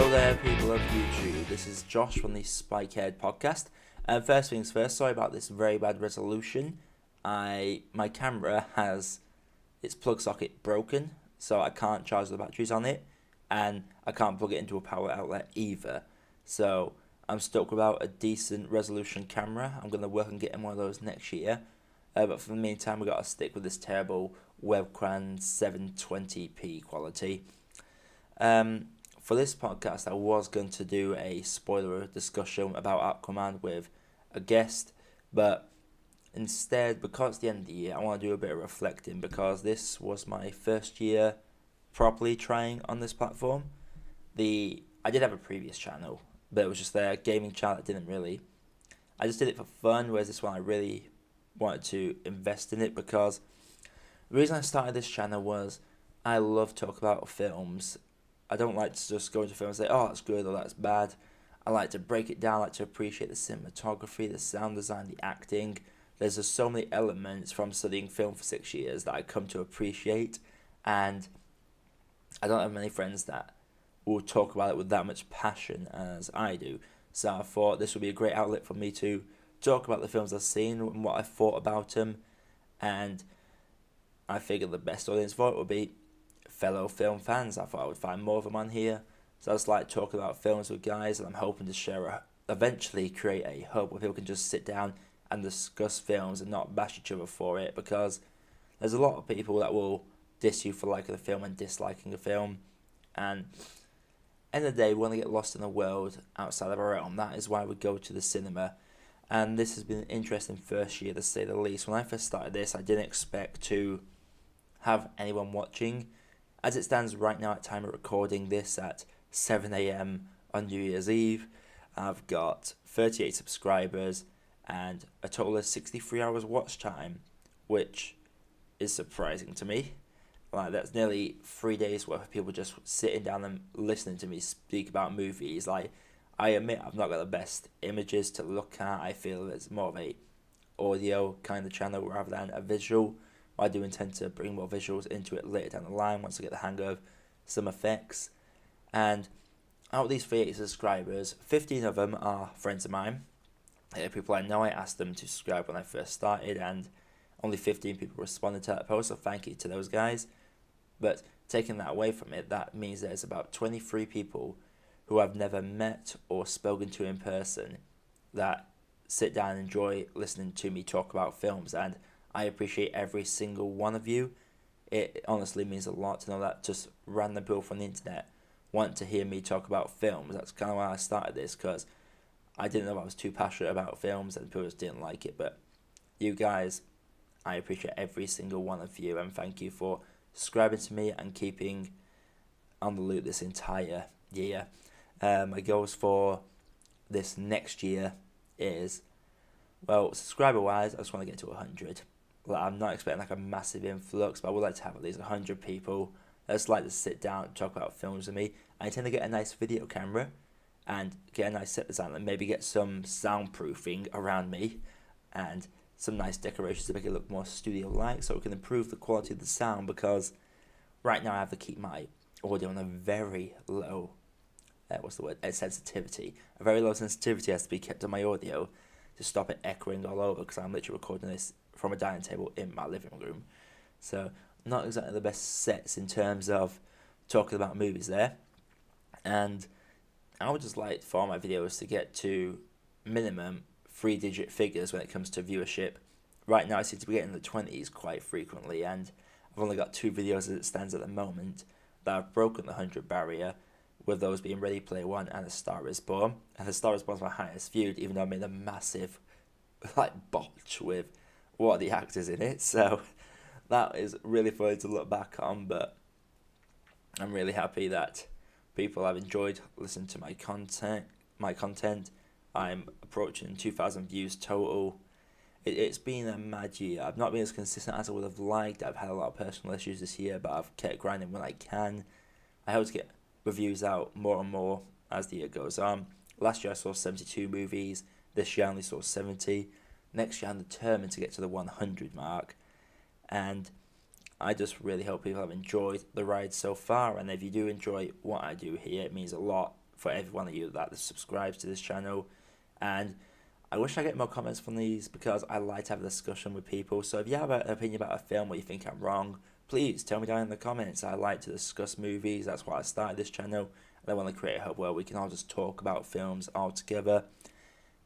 Hello there, people of YouTube. This is Josh from the Spikehead podcast. And first things first, sorry about this very bad resolution. My camera has its plug socket broken, so I can't charge the batteries on it, and I can't plug it into a power outlet either. So I'm stuck without a decent resolution camera. I'm going to work on getting one of those next year. But for the meantime, we've got to stick with this terrible webcam 720p quality. For this podcast, I was going to do a spoiler discussion about Aquaman with a guest, but instead, because it's the end of the year, I want to do a bit of reflecting, because this was my first year properly trying on this platform. I did have a previous channel, but it was just a gaming channel that I just did it for fun, whereas this one I really wanted to invest in it, because the reason I started this channel was I love talk about films. I don't like to just go into films and say, oh, that's good or that's bad. I like to break it down, I like to appreciate the cinematography, the sound design, the acting. There's just so many elements from studying film for 6 years that I come to appreciate, and I don't have many friends that will talk about it with that much passion as I do. So I thought this would be a great outlet for me to talk about the films I've seen and what I thought about them, and I figured the best audience for it would be fellow film fans. I thought I would find more of them on here. So I just like talking about films with guys, and I'm hoping to eventually create a hub where people can just sit down and discuss films and not bash each other for it, because there's a lot of people that will diss you for liking a film and disliking a film, and end of the day, we want to get lost in the world outside of our own. That is why we go to the cinema, and this has been an interesting first year to say the least. When I first started this, I didn't expect to have anyone watching. As it stands right now at time of recording this at 7 a.m. on New Year's Eve, I've got 38 subscribers and a total of 63 hours watch time, which is surprising to me. Like, that's nearly 3 days worth of people just sitting down and listening to me speak about movies. Like, I admit I've not got the best images to look at. I feel it's more of a audio kind of channel rather than a visual. I do intend to bring more visuals into it later down the line once I get the hang of some effects. And out of these 38 subscribers, 15 of them are friends of mine. People I know. I asked them to subscribe when I first started, and only 15 people responded to that post, so thank you to those guys. But taking that away from it, that means there's about 23 people who I've never met or spoken to in person that sit down and enjoy listening to me talk about films, and I appreciate every single one of you. It honestly means a lot to know that just random people from the internet want to hear me talk about films. That's kind of why I started this, because I didn't know if I was too passionate about films and people just didn't like it. But you guys, I appreciate every single one of you, and thank you for subscribing to me and keeping on the loop this entire year. My goals for this next year is, well, subscriber wise, I just want to get to 100. Like, I'm not expecting like a massive influx, but I would like to have at least 100 people that just like to sit down and talk about films with me. I intend to get a nice video camera and get a nice set design, and maybe get some soundproofing around me and some nice decorations to make it look more studio-like, so we can improve the quality of the sound, because right now I have to keep my audio on a very low, sensitivity. A very low sensitivity has to be kept on my audio to stop it echoing all over, because I'm literally recording this from a dining table in my living room. So not exactly the best sets in terms of talking about movies there. And I would just like for my videos to get to minimum 3-digit figures when it comes to viewership. Right now I seem to be getting the 20s quite frequently, and I've only got 2 videos as it stands at the moment that have broken the 100 barrier, with those being Ready Player One and A Star Is Born. And A Star Is Born is my highest viewed, even though I made a massive botch with what are the actors in it. So that is really funny to look back on, but I'm really happy that people have enjoyed listening to my content. I'm approaching 2,000 views total. It's been a mad year. I've not been as consistent as I would have liked. I've had a lot of personal issues this year, but I've kept grinding when I can. I hope to get reviews out more and more as the year goes on. Last year I saw 72 movies. This year I only saw 70. Next year I'm determined to get to the 100 mark. And I just really hope people have enjoyed the ride so far. And if you do enjoy what I do here, it means a lot for every one of you that subscribes to this channel. And I wish I get more comments from these because I like to have a discussion with people. So if you have an opinion about a film or you think I'm wrong, please tell me down in the comments. I like to discuss movies. That's why I started this channel. And I want to create a hub where we can all just talk about films all together.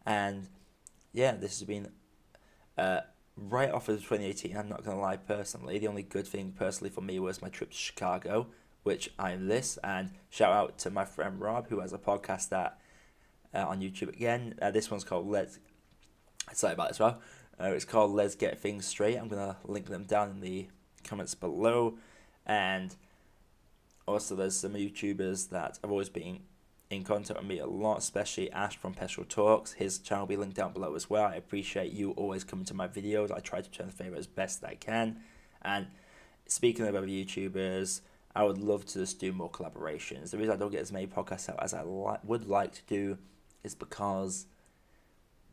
And yeah, this has been right off of 2018. I'm not going to lie, personally. The only good thing personally for me was my trip to Chicago, which I'm this. And shout out to my friend Rob, who has a podcast that on YouTube again. This one's called Sorry about this, Rob. It's called Let's Get Things Straight. I'm going to link them down in the comments below. And also there's some YouTubers that have always been in contact with me a lot, especially Ash from Petrol Talks. His channel will be linked down below as well. I appreciate you always coming to my videos. I try to return the favour as best I can. And speaking of other YouTubers, I would love to just do more collaborations. The reason I don't get as many podcasts out as I would like to do is because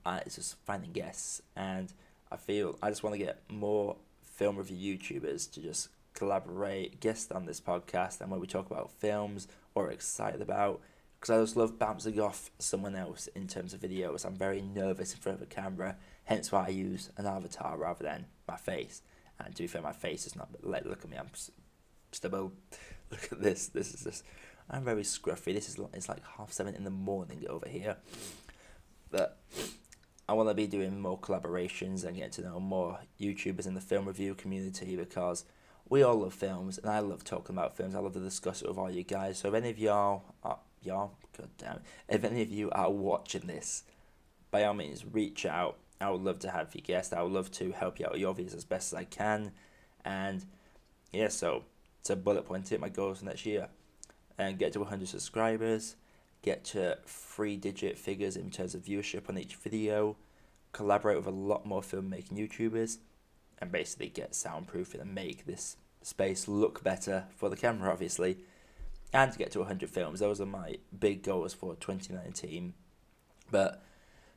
it's just finding guests, and I feel I just want to get more film review YouTubers to just collaborate, guest on this podcast, and when we talk about films or excited about, because I just love bouncing off someone else in terms of videos. I'm very nervous in front of a camera, hence why I use an avatar rather than my face. And to be fair, my face is not, look at me, I'm stable. Look at this, this is just, I'm very scruffy. It's like 7:30 in the morning over here. But I want to be doing more collaborations and getting to know more YouTubers in the film review community, because we all love films and I love talking about films. I love to discuss it with all you guys. So if any of y'all, if any of you are watching this, by all means reach out. I would love to have you guests. I would love to help you out with your videos as best as I can. And yeah, so to bullet point it, my goals for next year, and get to 100 subscribers, get to 3-digit figures in terms of viewership on each video, collaborate with a lot more filmmaking YouTubers, and basically get soundproofing and make this space look better for the camera, obviously, and to get to 100 films. Those are my big goals for 2019. But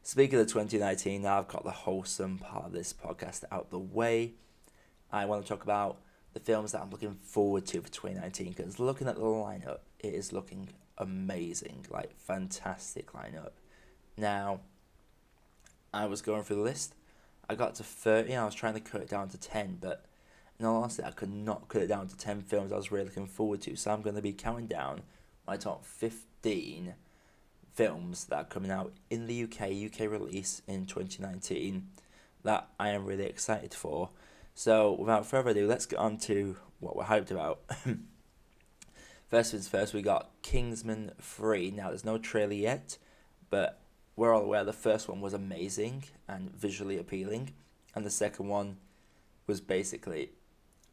speaking of 2019, now I've got the wholesome part of this podcast out the way. I want to talk about the films that I'm looking forward to for 2019, because looking at the lineup, it is looking amazing, like fantastic lineup. Now, I was going through the list, I got to 30 and I was trying to cut it down to 10, but in all honesty, I could not cut it down to 10 films I was really looking forward to, so I'm going to be counting down my top 15 films that are coming out in the UK release in 2019 that I am really excited for. So without further ado, let's get on to what we're hyped about. First things first, we got Kingsman 3. Now there's no trailer yet, but we're all aware the first one was amazing and visually appealing, and the second one was basically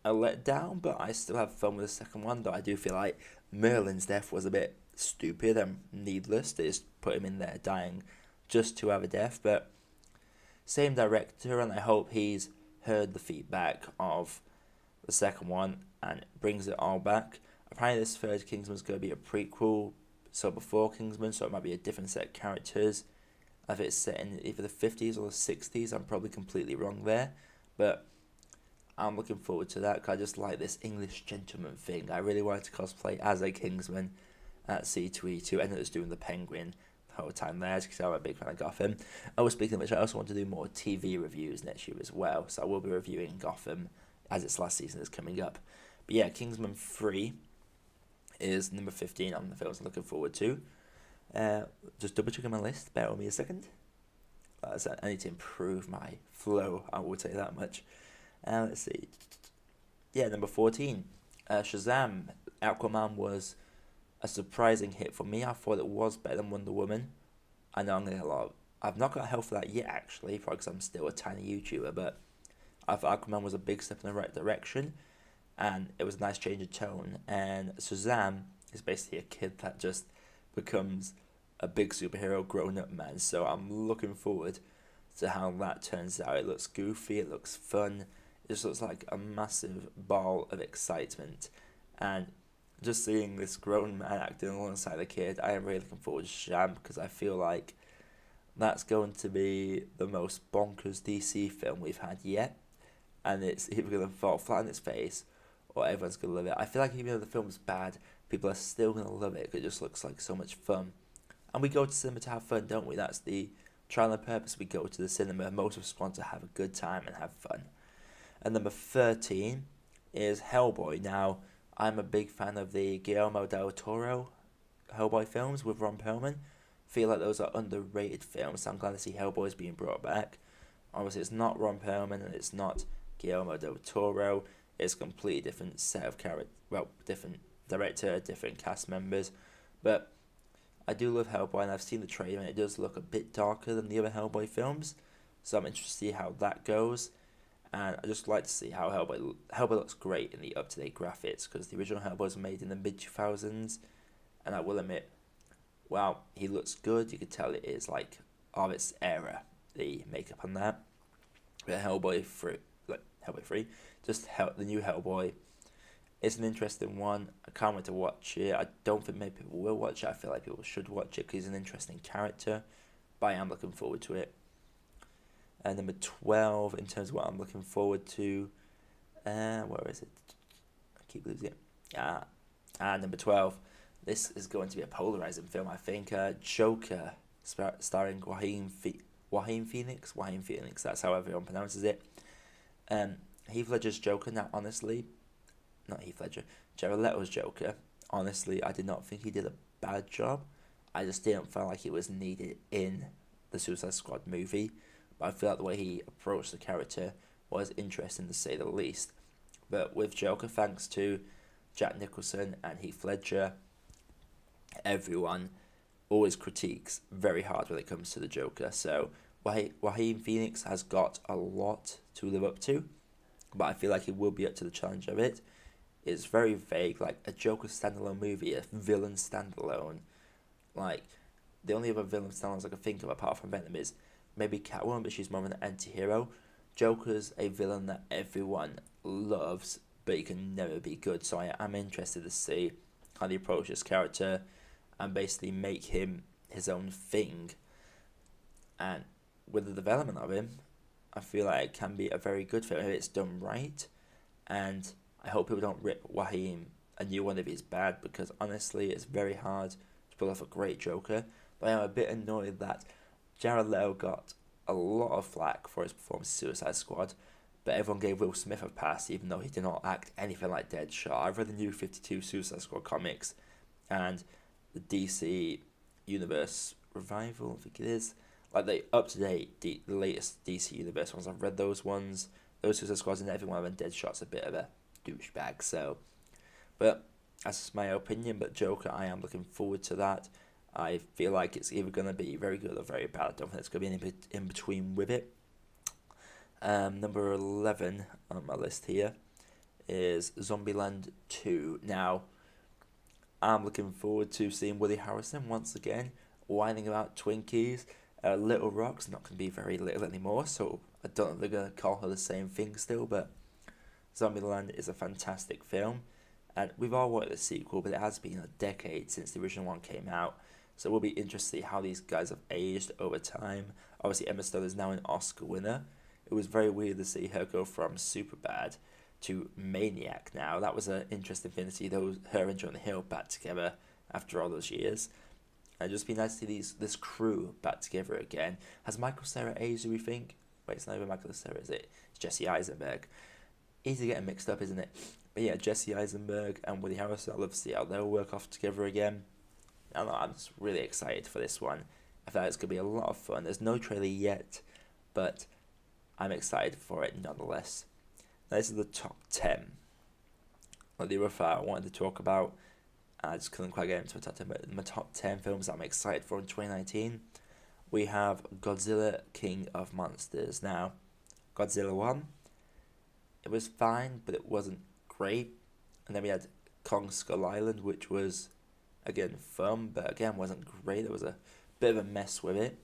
a letdown, but I still have fun with the second one, though I do feel like Merlin's death was a bit stupid and needless. They just put him in there dying just to have a death, but same director, and I hope he's heard the feedback of the second one and brings it all back. Apparently this third Kingsman's going to be a prequel, so before Kingsman, so it might be a different set of characters. If it's set in either the 50s or the 60s, I'm probably completely wrong there, but I'm looking forward to that, because I just like this English gentleman thing. I really wanted to cosplay as a Kingsman at C2E2, ended up just doing the Penguin the whole time there, because I'm a big fan of Gotham. I was speaking of which, I also want to do more TV reviews next year as well, so I will be reviewing Gotham as its last season is coming up. But yeah, Kingsman 3 is number 15 on the films I'm looking forward to. Just double checking my list, bear with me a second. I need to improve my flow, I will tell you that much. Let's see. Yeah, number 14. Shazam. Aquaman was a surprising hit for me. I thought it was better than Wonder Woman. I know I'm going to get a lot of... I've not got help for that yet, actually, probably because I'm still a tiny YouTuber, but I thought Aquaman was a big step in the right direction, and it was a nice change of tone. And Shazam is basically a kid that just becomes a big superhero grown-up man, so I'm looking forward to how that turns out. It looks goofy, it looks fun, it just looks like a massive ball of excitement, and just seeing this grown man acting alongside a kid, I am really looking forward to Shazam, because I feel like that's going to be the most bonkers DC film we've had yet, and it's either going to fall flat on its face or everyone's going to love it. I feel like even though the film's bad, people are still going to love it because it just looks like so much fun. And we go to cinema to have fun, don't we? That's the trial and purpose. We go to the cinema. Most of us want to have a good time and have fun. And number 13 is Hellboy. Now, I'm a big fan of the Guillermo del Toro Hellboy films with Ron Perlman. Feel like those are underrated films, so I'm glad to see Hellboy's being brought back. Obviously, it's not Ron Perlman and it's not Guillermo del Toro. It's a completely different set of different director, different cast members. But I do love Hellboy, and I've seen the trailer, and it does look a bit darker than the other Hellboy films. So I'm interested to see how that goes. And I just like to see how Hellboy looks great in the up-to-date graphics, because the original Hellboy was made in the mid-2000s. And I will admit, wow, he looks good. You could tell it is like of its era, the makeup on that. But Hellboy 3, the new Hellboy, it's an interesting one. I can't wait to watch it. I don't think many people will watch it. I feel like people should watch it because he's an interesting character. But I am looking forward to it. And number 12, in terms of what I'm looking forward to, where is it? I keep losing it. Number 12. This is going to be a polarizing film, I think. Joker, starring Joaquin Phoenix. Joaquin Phoenix, that's how everyone pronounces it. Heath Ledger's Joker. Now, honestly, not Heath Ledger, Jared Leto's Joker. Honestly, I did not think he did a bad job. I just didn't feel like it was needed in the Suicide Squad movie. But I feel like the way he approached the character was interesting, to say the least. But with Joker, thanks to Jack Nicholson and Heath Ledger, everyone always critiques very hard when it comes to the Joker. So Joaquin Phoenix has got a lot to live up to, but I feel like he will be up to the challenge of it. It's very vague, like a Joker standalone movie, a villain standalone. Like, the only other villain standalones I can think of apart from Venom is maybe Catwoman, but she's more of an anti-hero. Joker's a villain that everyone loves, but he can never be good. So I am interested to see how they approach this character and basically make him his own thing. And with the development of him, I feel like it can be a very good film if it's done right. And I hope people don't rip Joaquin a new one if he's bad, because honestly, it's very hard to pull off a great Joker. But I am a bit annoyed that Jared Leto got a lot of flack for his performance in Suicide Squad, but everyone gave Will Smith a pass, even though he did not act anything like Deadshot. I've read the new 52 Suicide Squad comics, and the DC Universe Revival, I think it is, like the up-to-date, the latest DC Universe ones. I've read those ones, those Suicide Squads, and every one of them, Deadshot's a bit of a douchebag, so. But that's my opinion, but Joker, I am looking forward to that. I feel like it's either going to be very good or very bad. I don't think it's going to be in between with it. Number 11 on my list here is Zombieland 2. Now, I'm looking forward to seeing Woody Harrelson once again, whining about Twinkies. Little Rock's not going to be very little anymore, so I don't know if they're going to call her the same thing still, but Zombieland is a fantastic film. And we've all wanted a sequel, but it has been a decade since the original one came out. So we'll be interested to see how these guys have aged over time. Obviously, Emma Stone is now an Oscar winner. It was very weird to see her go from Superbad to Maniac now. That was an interesting thing to see her and Jonah Hill back together after all those years. And just be nice to see this crew back together again. Has Michael Cera aged, do we think? Wait, it's not even Michael Cera, is it? It's Jesse Eisenberg. Easy getting mixed up, isn't it? But yeah, Jesse Eisenberg and Woody Harrelson, I'd love to see how they'll work off together again. I'm just really excited for this one. I feel like it's going to be a lot of fun. There's no trailer yet, but I'm excited for it nonetheless. Now, this is the top 10. Like the other part I wanted to talk about, I just couldn't quite get into my top 10, but my top 10 films I'm excited for in 2019, we have Godzilla, King of Monsters. Now, Godzilla 1, it was fine, but it wasn't great. And then we had Kong Skull Island, which was, again, fun, but again, wasn't great. There was a bit of a mess with it.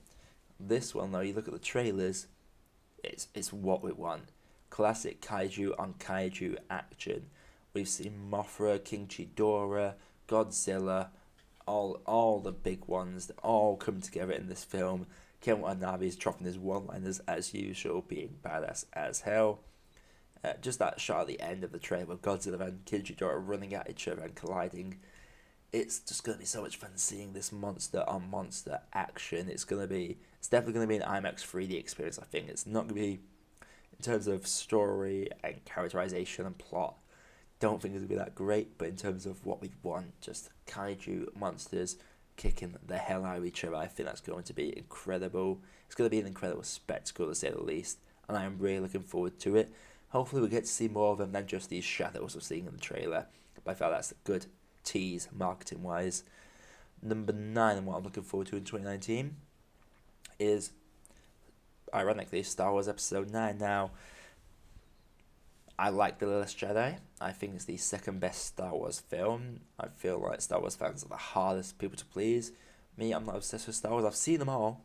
This one, though, you look at the trailers, it's what we want. Classic kaiju on kaiju action. We've seen Mothra, King Ghidorah, Godzilla, all the big ones that all come together in this film. Ken Watanabe's dropping his one-liners as usual, being badass as hell. Just that shot at the end of the trailer with Godzilla and King Ghidorah running at each other and colliding. it's just gonna be so much fun seeing this monster on monster action. It's definitely gonna be an IMAX 3D experience. I think it's not gonna be in terms of story and characterization and plot. Don't think it's gonna be that great, but in terms of what we want, just kaiju monsters kicking the hell out of each other, I think that's going to be incredible. It's going to be an incredible spectacle, to say the least, and I am really looking forward to it. Hopefully we get to see more of them than just these shadows we're seeing in the trailer, but I feel that's a good tease, marketing-wise. Number 9, and what I'm looking forward to in 2019, is, ironically, Star Wars Episode 9. Now, I like The Last Jedi. I think it's the second best Star Wars film. I feel like Star Wars fans are the hardest people to please. Me, I'm not obsessed with Star Wars. I've seen them all,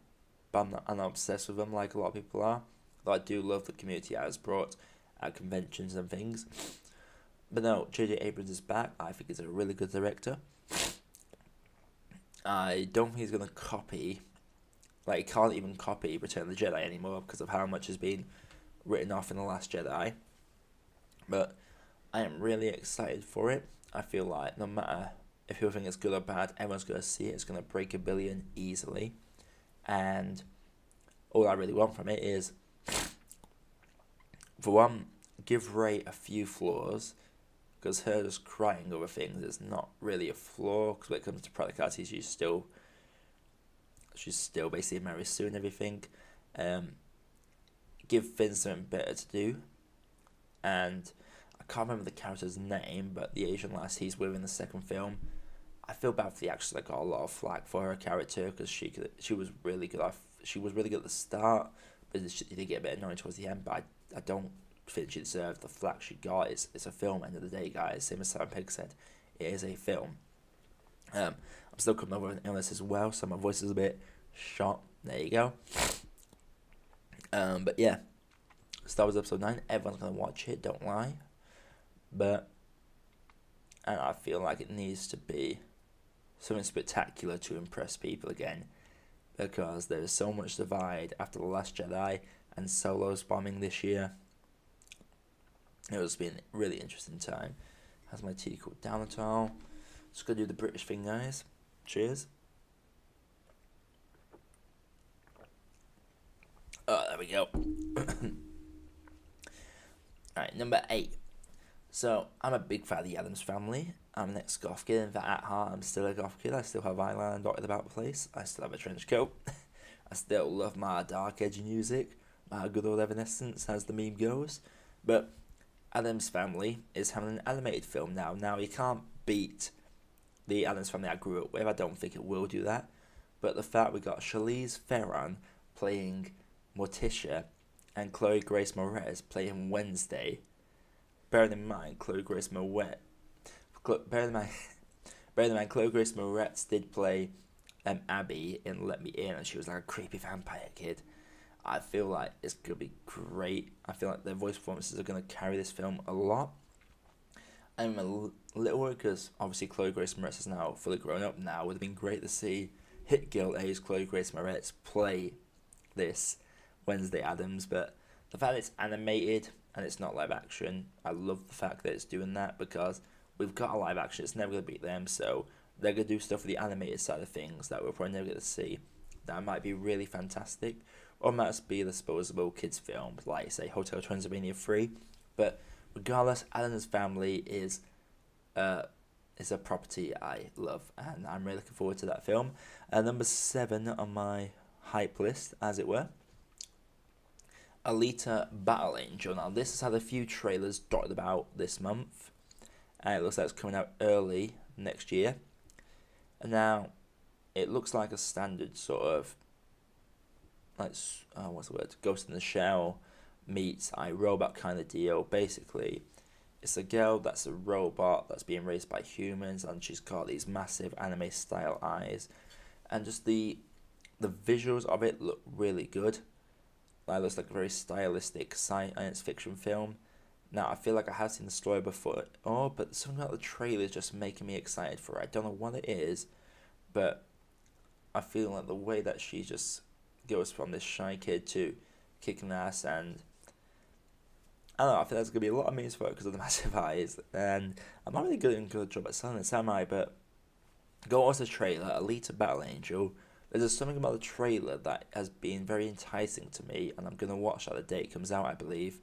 but I'm not obsessed with them like a lot of people are. Though I do love the community it has brought at conventions and things. But no, J.J. Abrams is back. I think he's a really good director. I don't think he's going to copy, like he can't even copy Return of the Jedi anymore because of how much has been written off in The Last Jedi. But I am really excited for it. I feel like no matter if people think it's good or bad, everyone's going to see it. It's going to break 1 billion easily. And all I really want from it is, for one, give Rey a few flaws, because her just crying over things is not really a flaw, because when it comes to practicality, she's still basically Mary Sue and everything. Give Finn something better to do. And I can't remember the character's name, but the Asian lass he's with in the second film, I feel bad for the actress that got a lot of flack for her character, because she was really good. She was really good at the start, but she did get a bit annoying towards the end. But I don't think she deserved the flack she got. It's a film, end of the day, guys. Same as Sam Pegg said, it is a film. I'm still coming over with an illness as well, so my voice is a bit shot. There you go. But yeah, Star Wars Episode 9, everyone's going to watch it, don't lie. And I feel like it needs to be something spectacular to impress people again, because there is so much divide after The Last Jedi and Solo's bombing this year. It has been a really interesting time. Has my tea cooled down at all? Just going to do the British thing, guys. Cheers. Oh, there we go. Alright, number 8. So, I'm a big fan of the Addams Family. I'm an ex-goth kid, in fact, at heart, I'm still a goth kid. I still have eyeliner dotted about the place. I still have a trench coat. I still love my dark, edgy music. My good old Evanescence, as the meme goes. But Addams Family is having an animated film now. Now, you can't beat the Addams Family I grew up with. I don't think it will do that. But the fact we got Charlize Theron playing Morticia and Chloe Grace Moretz playing Wednesday. Bearing in mind, Chloe Grace Moretz did play Abby in Let Me In, and she was like a creepy vampire kid. I feel like it's going to be great. I feel like their voice performances are going to carry this film a lot. I'm a little worried because obviously Chloe Grace Moretz is now fully grown up now. It would have been great to see hit girl age Chloe Grace Moretz play this Wednesday Addams, but the fact that it's animated and it's not live action, I love the fact that it's doing that, because we've got a live action, it's never going to beat them, so they're going to do stuff with the animated side of things that we're probably never going to see. That might be really fantastic, or it might just be a disposable kids film, like say Hotel Transylvania 3, but regardless, Addams Family is a property I love, and I'm really looking forward to that film. Number 7 on my hype list, as it were, Elita Battle Angel. Now, this has had a few trailers dotted about this month, and it looks like it's coming out early next year. And now, it looks like a standard sort of, like, Ghost in the Shell meets iRobot kind of deal. Basically, it's a girl that's a robot that's being raised by humans, and she's got these massive anime-style eyes. And just the visuals of it look really good. It looks like a very stylistic science fiction film. Now, I feel like I have seen the story before, but something about the trailer is just making me excited for it. I don't know what it is, but I feel like the way that she just goes from this shy kid to kicking ass, and I don't know, I think there's going to be a lot of memes for it because of the massive eyes, and I'm not really doing a good job at selling it, am I? But Go watch the trailer, Elita Battle Angel. There's just something about the trailer that has been very enticing to me, and I'm going to watch that the day it comes out, I believe.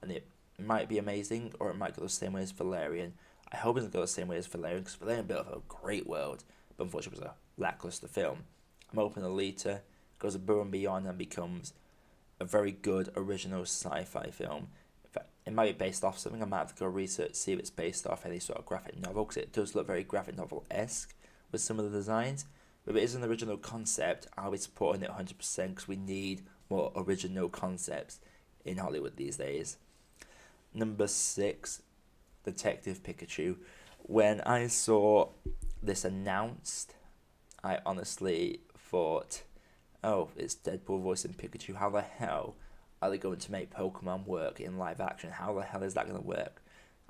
And it might be amazing, or it might go the same way as Valerian. I hope it doesn't go the same way as Valerian, because Valerian built up a great world, but unfortunately it was a lackluster film. I'm hoping Alita goes above and beyond and becomes a very good original sci-fi film. In fact, it might be based off something. I might have to go research, see if it's based off any sort of graphic novel, because it does look very graphic novel-esque with some of the designs. But if it is an original concept, I'll be supporting it 100% because we need more original concepts in Hollywood these days. Number 6, Detective Pikachu. When I saw this announced, I honestly thought, oh, it's Deadpool voicing Pikachu. How the hell are they going to make Pokemon work in live action? How the hell is that going to work?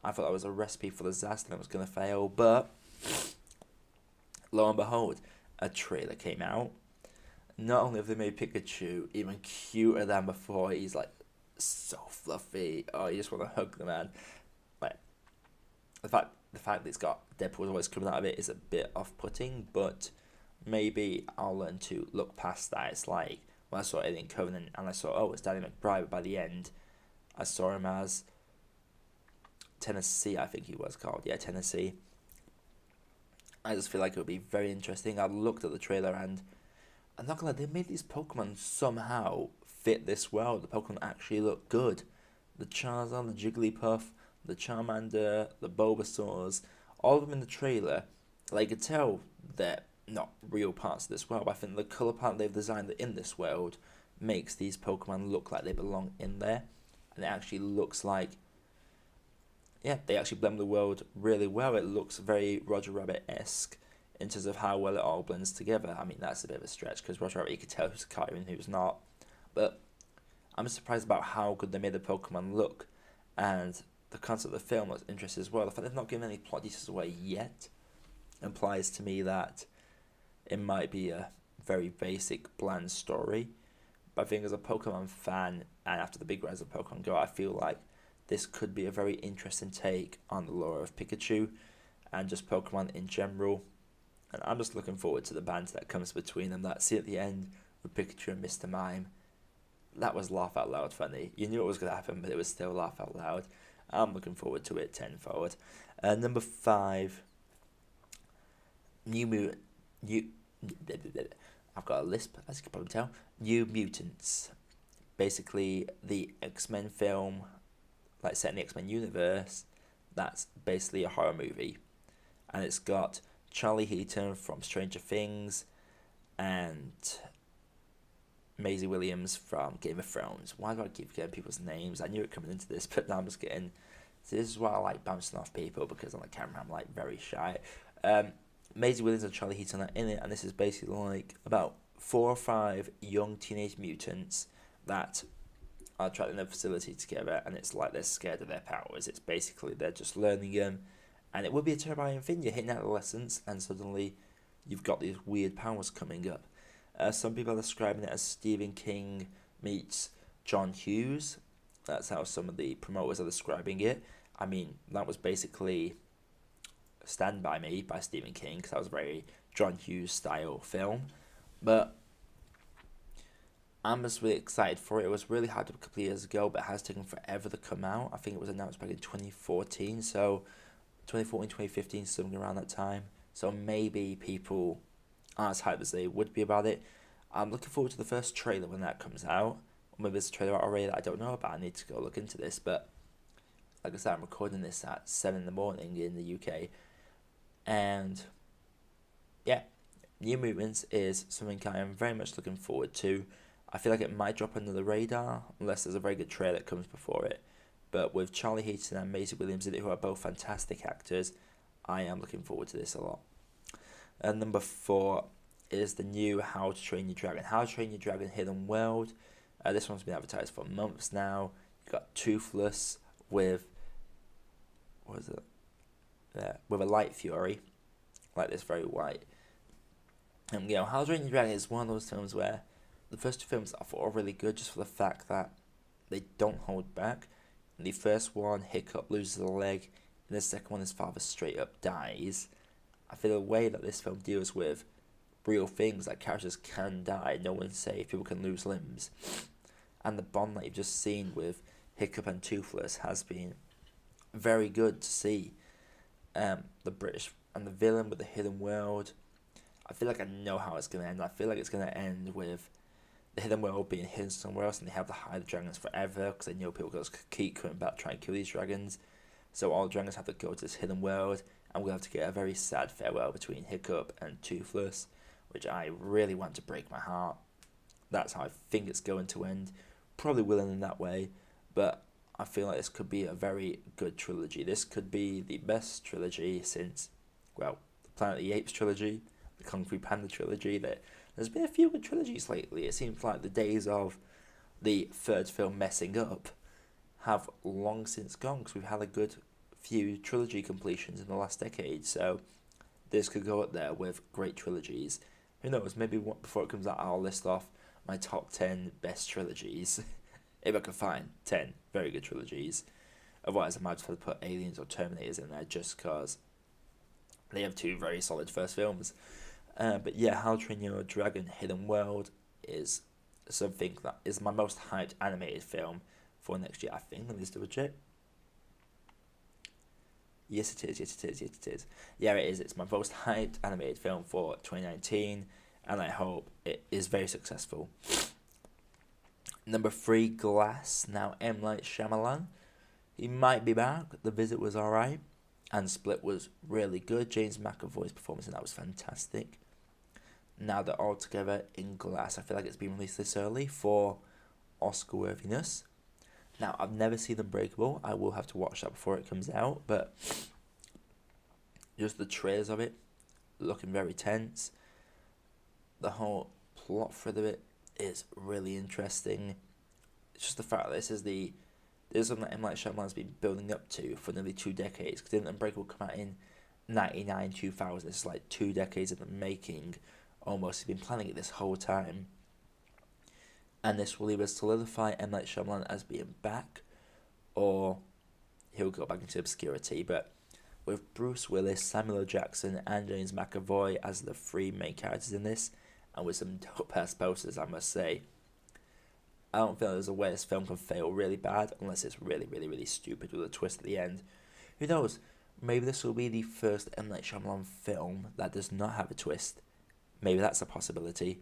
I thought that was a recipe for disaster and it was going to fail, but lo and behold, a trailer came out. Not only have they made Pikachu even cuter than before, he's like so fluffy. Oh, you just want to hug the man. Like the fact that it's got Deadpool's voice coming out of it is a bit off-putting, but maybe I'll learn to look past that. It's like when I saw Alien Covenant and I saw, oh, it's Danny McBride, but by the end I saw him as Tennessee, I think he was called. Yeah, Tennessee. I just feel like it would be very interesting. I looked at the trailer and I'm not gonna lie, they made these Pokemon somehow fit this world. The Pokemon actually look good. The Charizard, the Jigglypuff, the Charmander, the Bulbasaurs, all of them in the trailer. Like, you could tell they're not real parts of this world, but I think the colour palette they've designed in this world makes these Pokemon look like they belong in there. And it actually looks like, yeah, they actually blend the world really well. It looks very Roger Rabbit-esque in terms of how well it all blends together. I mean, that's a bit of a stretch because Roger Rabbit, you could tell who's a cartoon and who's not. But I'm surprised about how good they made the Pokemon look. And the concept of the film looks interesting as well. The fact they've not given any plot details away yet implies to me that it might be a very basic, bland story. But I think as a Pokemon fan, and after the big rise of Pokemon Go, I feel like this could be a very interesting take on the lore of Pikachu and just Pokemon in general. And I'm just looking forward to the banter that comes between them. That scene at the end with Pikachu and Mr. Mime, that was laugh out loud funny. You knew it was going to happen, but it was still laugh out loud. I'm looking forward to it tenfold. Number 5, I've got a lisp, as you can probably tell. New Mutants. Basically, the X-Men film, like set in the X-Men universe, that's basically a horror movie. And it's got Charlie Heaton from Stranger Things and Maisie Williams from Game of Thrones. Why do I keep getting people's names? I knew it coming into this, but now I'm just getting... So this is why I like bouncing off people, because on the camera I'm like very shy. Maisie Williams and Charlie Heaton are in it, and this is basically like about 4 or 5 young teenage mutants that are trapped in a facility together, and it's like they're scared of their powers. It's basically they're just learning them, and it would be a terrifying thing. You're hitting adolescence, and suddenly you've got these weird powers coming up. Some people are describing it as Stephen King meets John Hughes. That's how some of the promoters are describing it. I mean, that was basically Stand By Me by Stephen King, because that was a very John Hughes style film. But I'm just really excited for it. It was really hard to a couple of years ago, but it has taken forever to come out. I think it was announced back in 2014, so 2014, 2015, something around that time. So maybe people aren't as hyped as they would be about it. I'm looking forward to the first trailer when that comes out. Or maybe there's a trailer out already that I don't know about. I need to go look into this. But like I said, I'm recording this at 7 in the morning in the UK. And yeah, New Mutants is something I am very much looking forward to. I feel like it might drop under the radar unless there's a very good trailer that comes before it. But with Charlie Heaton and Maisie Williams in it, who are both fantastic actors, I am looking forward to this a lot. And number 4 is the new How to Train Your Dragon. How to Train Your Dragon Hidden World. This one's been advertised for months now. You've got Toothless with, what is it? With a light fury, like this, very white. And How to Train Your Dragon is one of those films where the first 2 films I thought were really good, just for the fact that they don't hold back. In the first one, Hiccup loses a leg. In the second one, his father straight up dies. I feel the way that this film deals with real things, like characters can die, no one's safe, people can lose limbs, and the bond that you've just seen with Hiccup and Toothless has been very good to see. The British and the villain with the hidden world. I feel like I know how it's going to end. I feel like it's going to end with the hidden world being hidden somewhere else, and they have to hide the dragons forever because they know people will keep coming back trying to kill these dragons. So all the dragons have to go to this hidden world, and we'll have to get a very sad farewell between Hiccup and Toothless, which I really want to break my heart. That's how I think it's going to end. Probably will end in that way, but I feel like this could be a very good trilogy. This could be the best trilogy since, well, the Planet of the Apes trilogy, the Kung Fu Panda trilogy. There's been a few good trilogies lately. It seems like the days of the third film messing up have long since gone, because we've had a good few trilogy completions in the last decade. So this could go up there with great trilogies. Who knows, maybe before it comes out I'll list off my top 10 best trilogies. If I can find 10 very good trilogies. Otherwise I might have to put Aliens or Terminators in there just because they have two very solid first films. But yeah, How to Train Your Dragon Hidden World is something that is my most hyped animated film for next year, I think. Let me just double check. Yes it is. Yeah, it is. It's my most hyped animated film for 2019, and I hope it is very successful. Number 3, Glass. Now, M. Night Shyamalan. He might be back. The Visit was alright, and Split was really good. James McAvoy's performance in that was fantastic. Now they're all together in Glass. I feel like it's been released this early for Oscar worthiness. Now, I've never seen Unbreakable. I will have to watch that before it comes out, but just the trailers of it looking very tense. The whole plot thread of it is really interesting. It's just the fact that this is something that M. Night Shyamalan's been building up to for nearly 2 decades. Because didn't Unbreakable come out in 99, 2000? It's like 2 decades in the making, almost. He's been planning it this whole time. And this will either solidify M. Night Shyamalan as being back, or he'll go back into obscurity. But with Bruce Willis, Samuel L. Jackson, and James McAvoy as the 3 main characters in this, and with some dope-ass posters, I must say, I don't feel there's a way this film can fail really bad, unless it's really, really, really stupid with a twist at the end. Who knows? Maybe this will be the first M. Night Shyamalan film that does not have a twist. Maybe that's a possibility.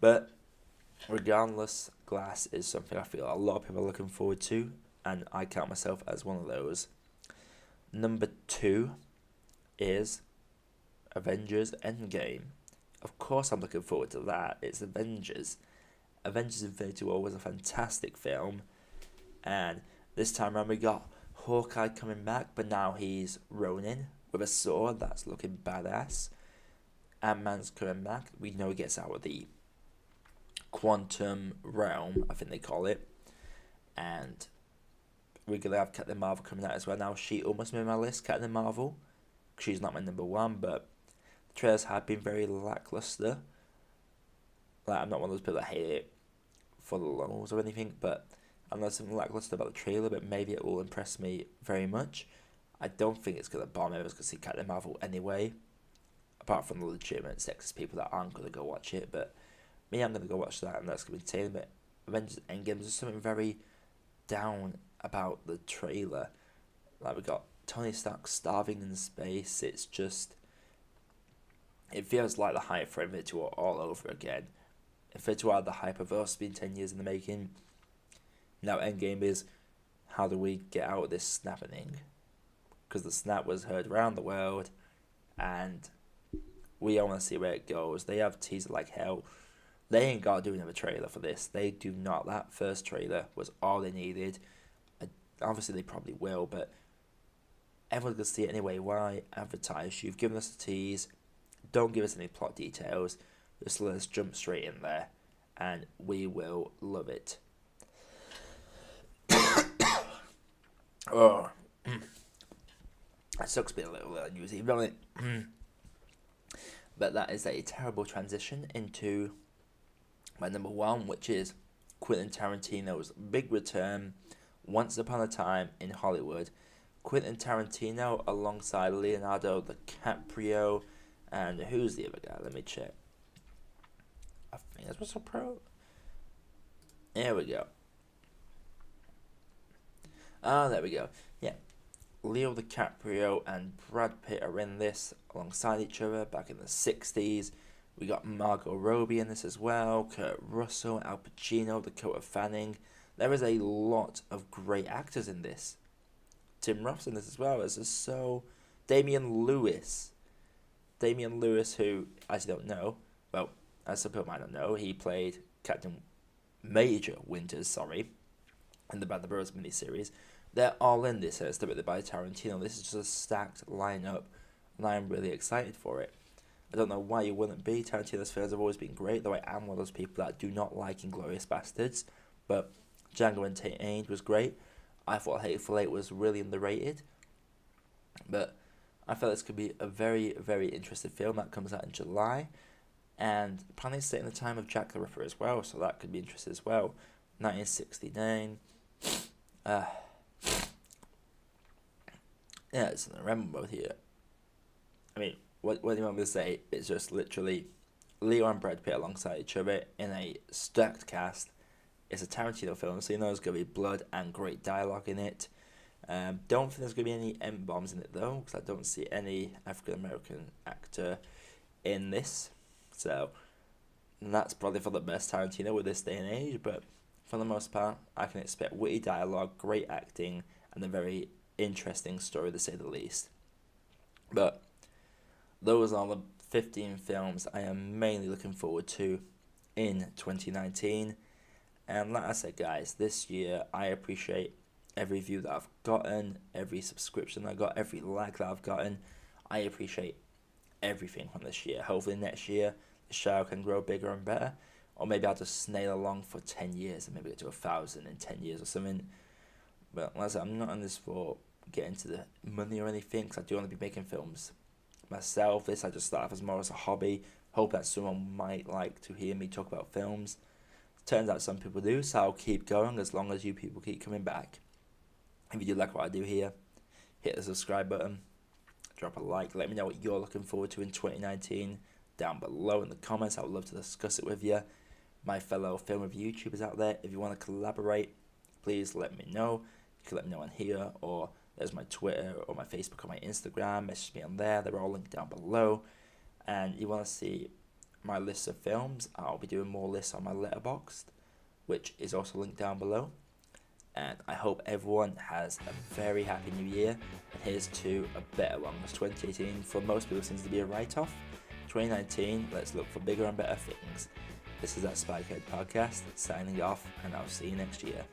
But regardless, Glass is something I feel a lot of people are looking forward to, and I count myself as one of those. Number 2 is Avengers Endgame. Of course I'm looking forward to that. It's Avengers. Avengers Infinity War was a fantastic film, and this time around we got Hawkeye coming back, but now he's Ronin with a sword. That's looking badass. Ant-Man's coming back. We know he gets out of the quantum realm, I think they call it. And we're going to have Captain Marvel coming out as well. Now, she almost made my list, Captain Marvel. She's not my number 1, but the trailers have been very lackluster. Like, I'm not one of those people that hate it for the lulz or anything, but I'm not something lackluster about the trailer, but maybe it will impress me very much. I don't think it's going to bomb. Everyone's going to see Captain Marvel anyway, apart from the legitimate sexist people that aren't going to go watch it. But me, I'm going to go watch that, and that's going to be entertaining. But Avengers Endgame, there's something very down about the trailer. Like, we got Tony Stark starving in space. It's just, it feels like the hype for Infinity War all over again. Infinity War had the hype of us being 10 years in the making. Now Endgame is, how do we get out of this snapping? Because the snap was heard around the world, and we all want to see where it goes. They have teased like hell. They ain't got to do another trailer for this. They do not. That first trailer was all they needed. Obviously, they probably will, but everyone's going to see it anyway. Why advertise? You've given us a tease. Don't give us any plot details. Just let us jump straight in there, and we will love it. Oh, it sucks being a little uneasy, don't it? But that is a terrible transition into my number 1, which is Quentin Tarantino's big return, Once Upon a Time in Hollywood, Quentin Tarantino alongside Leonardo DiCaprio, and who's the other guy? Let me check. I think that's Russell Crowe. There we go. Oh, there we go. Yeah. Leo DiCaprio and Brad Pitt are in this alongside each other back in the 60s. We got Margot Robbie in this as well, Kurt Russell, Al Pacino, Dakota Fanning. There is a lot of great actors in this. Tim Roth's in this as well. This is so... Damian Lewis, who, as you don't know, well, as some people might not know, he played Captain Major Winters, in the Band of Brothers miniseries. They're all in this, it's directed by Tarantino. This is just a stacked lineup, and I'm really excited for it. I don't know why you wouldn't be. Tarantino's films have always been great, though I am one of those people that do not like Inglourious Bastards. But Django Unchained was great. I thought Hateful Eight was really underrated. But I felt this could be a very, very interesting film that comes out in July. And apparently it's set in the time of Jack the Ripper as well, so that could be interesting as well. 1969. Yeah, it's in the Remember mode here. I mean, what do you want me to say? It's just literally Leo and Brad Pitt alongside each other in a stacked cast. It's a Tarantino film, so you know there's going to be blood and great dialogue in it. Don't think there's going to be any M-bombs in it though, because I don't see any African-American actor in this. So that's probably for the best Tarantino with this day and age, but for the most part, I can expect witty dialogue, great acting, and a very interesting story to say the least. But those are the 15 films I am mainly looking forward to in 2019. And like I said, guys, this year I appreciate every view that I've gotten, every subscription I got, every like that I've gotten. I appreciate everything from this year. Hopefully next year the show can grow bigger and better. Or maybe I'll just snail along for 10 years and maybe get to 1,000 in 10 years or something. But like I said, I'm not in this for getting to the money or anything, because I do want to be making films myself. This I just started as more as a hobby. Hope that someone might like to hear me talk about films. Turns out some people do, so I'll keep going as long as you people keep coming back. If you do like what I do here, hit the subscribe button, drop a like, let me know what you're looking forward to in 2019 down below in the comments. I would love to discuss it with you. My fellow film review YouTubers out there, if you want to collaborate, please let me know. You can let me know on here, or there's my Twitter or my Facebook or my Instagram. Message me on there. They're all linked down below. And you want to see my list of films, I'll be doing more lists on my Letterboxd, which is also linked down below. And I hope everyone has a very happy new year. And here's to a better one, because 2018 for most people seems to be a write-off. 2019, let's look for bigger and better things. This is that Spikehead Podcast, signing off, and I'll see you next year.